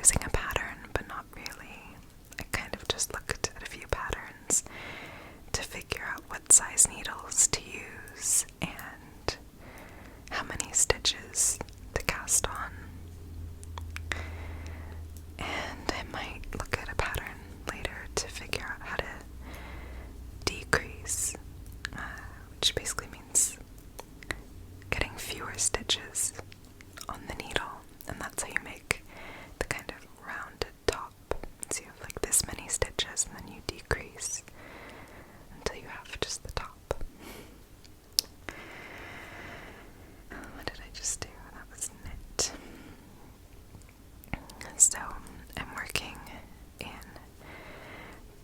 using a pattern, but not really. I kind of just looked at a few patterns to figure out what size needles to use and how many stitches to cast on. And I might look at a pattern later to figure out how to decrease, which basically means getting fewer stitches on the needle, and that's how you make the kind of rounded top. So you have like this many stitches, and then you decrease until you have just the top. What did I just do? That was knit. So I'm working in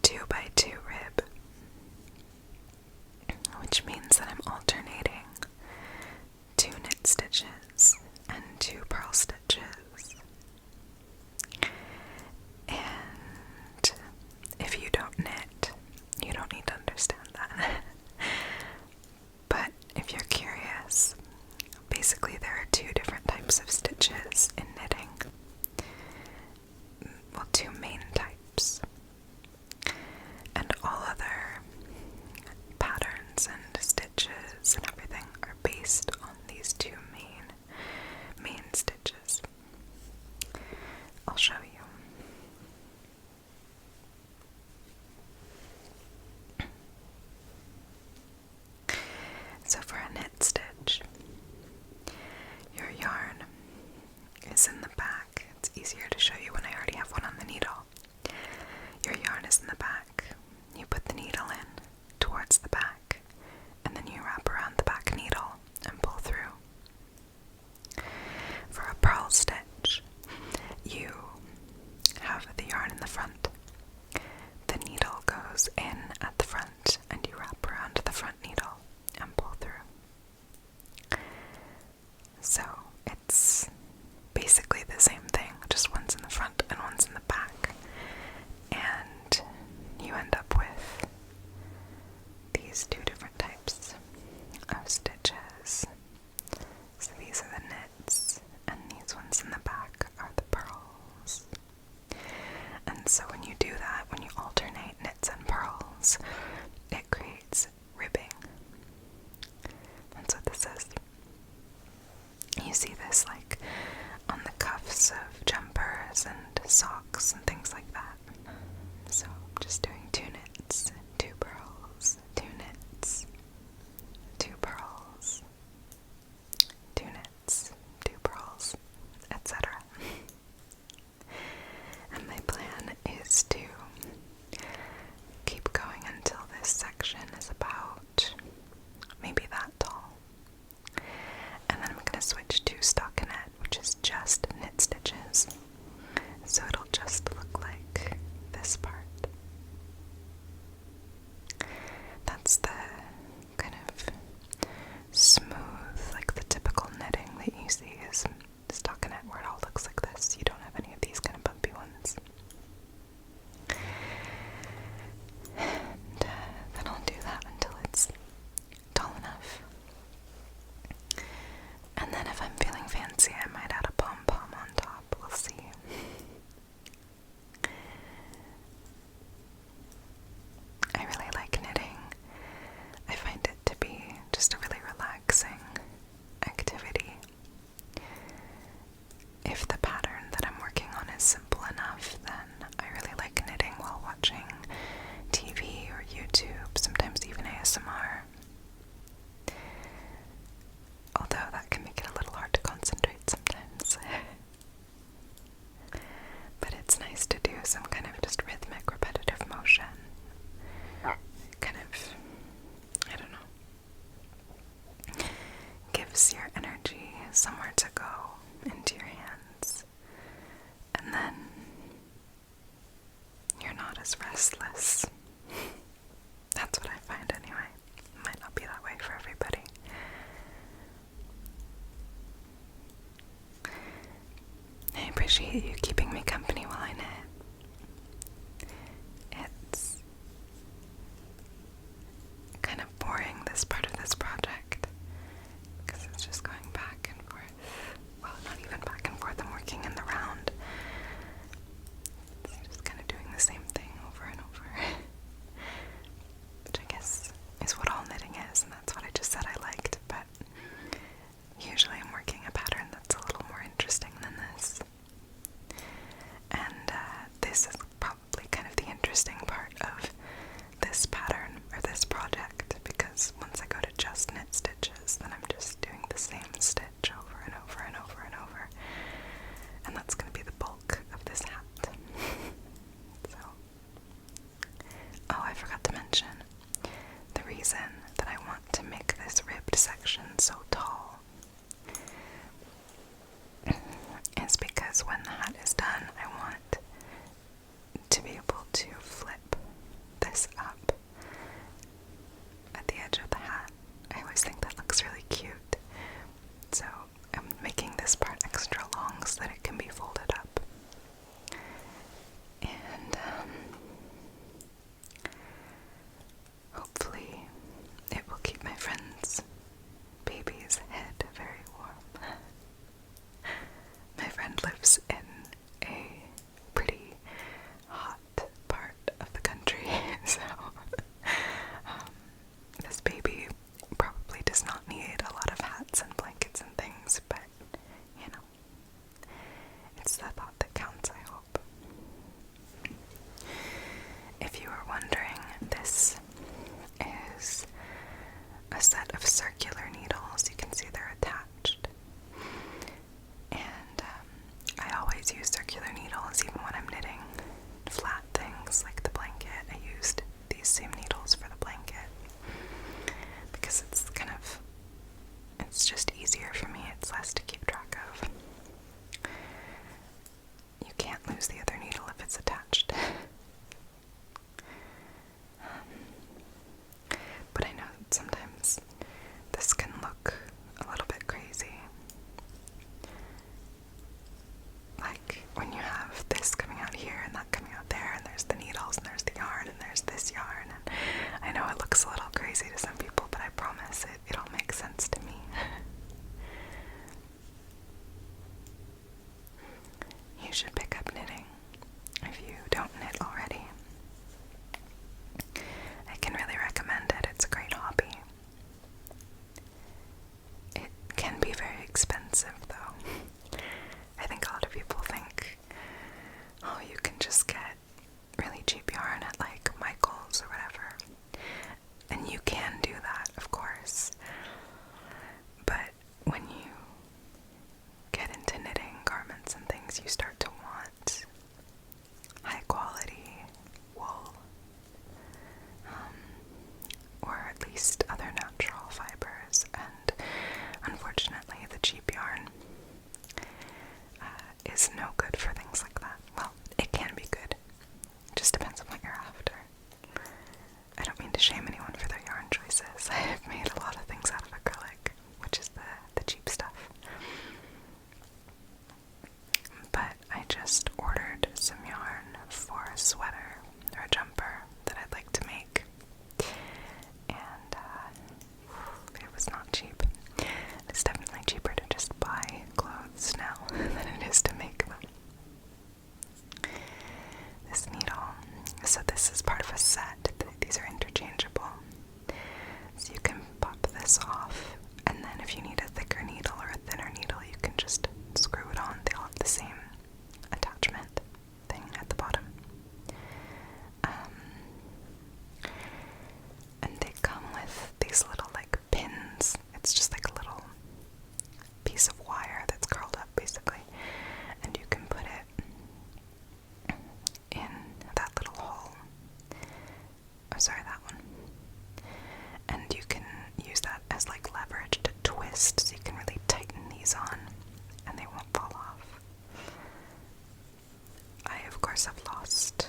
2x2 rib, which means that I'm alternating 2 knit stitches and 2 purl stitches. And if you don't knit, you don't need to understand that. But if you're curious, basically there are 2 different types of stitches in knitting. Well, 2 main types. And all other patterns and stitches and everything are based on these 2 main stitches. I'll show you. So for a knit stitch, your yarn is in the back. It's easier to show you when I already have one on the needle. Your yarn is in the back. You put the needle in towards the back, and then you wrap around the back needle and pull through. For a purl stitch, you have the yarn in the front. The needle goes in at the front, and you wrap around the front needle and pull through. So it's basically the same thing, just one's in the front and one's in the back. And you end up with these 2 different types of stitches. So these are the knits, and these ones in the back are the purls. And so when you do that, when you alternate knits and purls, it creates ribbing. That's what this is. You see this like on the cuffs of jumpers and socks and things like that. So I'm just doing 2 knits, 2 purls, 2 knits, 2 purls, 2 knits, 2 purls, etc. And my plan is to keep going until this section is about maybe that tall. And then I'm going to switch to stockinette, which is just knit stitches. So it'll just look like this part. That's the kind of smooth, like the typical knitting that you see is stockinette, where it all looks like this. You don't have any of these kind of bumpy ones. And then I'll do that until it's tall enough. And then if I'm feeling fancy, I might add a pom-pom on top. We'll see. I really like knitting. I find it to be just a really relaxing activity. If the pattern that I'm working on is simple enough, then I really like knitting while watching TV or YouTube, sometimes even ASMR. Although that can make it a little hard to concentrate sometimes. But it's nice to do some kind of just rhythmic, repetitive motion. Kind of, I don't know, gives your energy somewhere to go into your hands. And then you're not as restless. That's what I find anyway. It might not be that way for everybody. I appreciate you keeping me company while I knit. It's kind of boring, this part of this project, because it's just going back and forth. Well, not even back and forth, I'm working in the round. so that it can be folded up. And hopefully it will keep my friend's baby's head very warm. My friend lives in a pretty hot part of the country, so this baby probably does not need a lot of hats and blankets and things, but you know, it's the thought that counts, I hope. If you are wondering, this is a set of circular needles. You can see they're attached. And I always use circular needles even when I'm knitting flat things like the blanket. I used these same needles for the blanket because it's just easier for me. It's less to keep track of. You can't lose the other needle if it's attached. But I know that sometimes this can look a little bit crazy. Like when you have this coming out here and that coming out there, and there's the needles and there's the yarn and there's this yarn, and I know it looks a little crazy to some people, but I promise it all makes sense to me. You should pick up knitting if you don't knit already. I can really recommend it. It's a great hobby. It can be very expensive though. I think a lot of people think, oh, you can just get really cheap yarn at like Michael's or whatever. And you can do that, of course. But when you get into knitting garments and things, you start to want high quality wool. Or at least other natural fibers, and unfortunately the cheap yarn is no good for things like that. Well, it can be good. It just depends on what you're after. I don't mean to shame anyone for their yarn choices. I have made a lot of things out of acrylic, which is the cheap stuff. But I just ordered some yarn for a sweater or a jumper that I'd like to make. And it was not cheap. It's definitely cheaper to just buy clothes now than it is to make them. This needle, so this is part of a set. These are interchangeable. So you can pop this off, and then if you need a thicker needle or a thinner needle, you can just screw it on. They all have the same attachment thing at the bottom. And they come with these little like pins. It's just like a little piece of wire that's curled up basically, and you can put it in that little hole. Oh, sorry, that one. And you can use that as like leverage to twist, so you can really tighten these on and they won't fall off. I of course have lost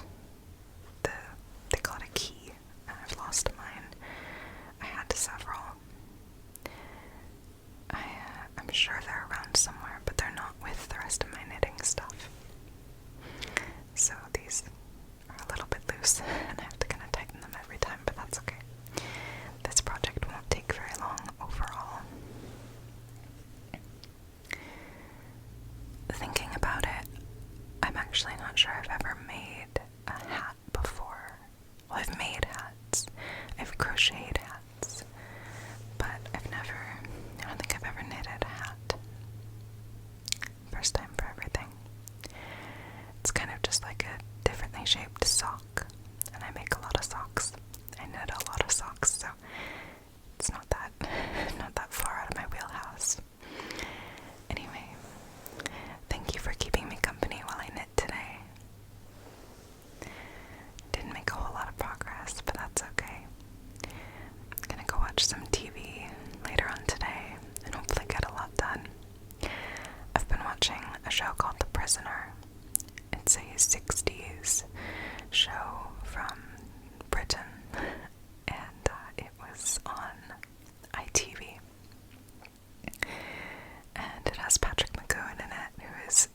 they call it a key, and I've lost mine. I had several. I'm sure they're around somewhere, but they're not with the rest of my knitting stuff. So these are a little bit loose, and I have to kind of tighten them every time, but that's okay. This project won't take very long overall. Thinking about it, I'm actually not sure I've ever made a hat before. Well, I've made hats. I've crocheted hats. But I don't think I've ever knitted a hat. First time for everything. It's kind of just like a differently shaped sock. And I make a lot of socks. I knit a lot of socks, so it's not that far out of my wheelhouse. Anyway, thank you for keeping me company while I knit today. Didn't make a whole lot of progress, but that's okay. I'm gonna go watch some TV later on today and hopefully get a lot done. I've been watching a show called The Prisoner. It's a 60s show from Britain, and it was on ITV. And it has Patrick McGowan in it, who is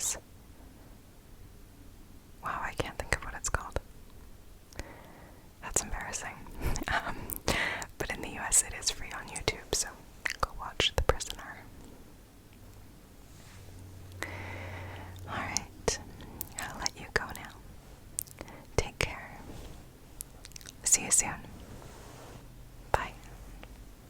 is, wow, I can't think of what it's called. That's embarrassing. But in the US it is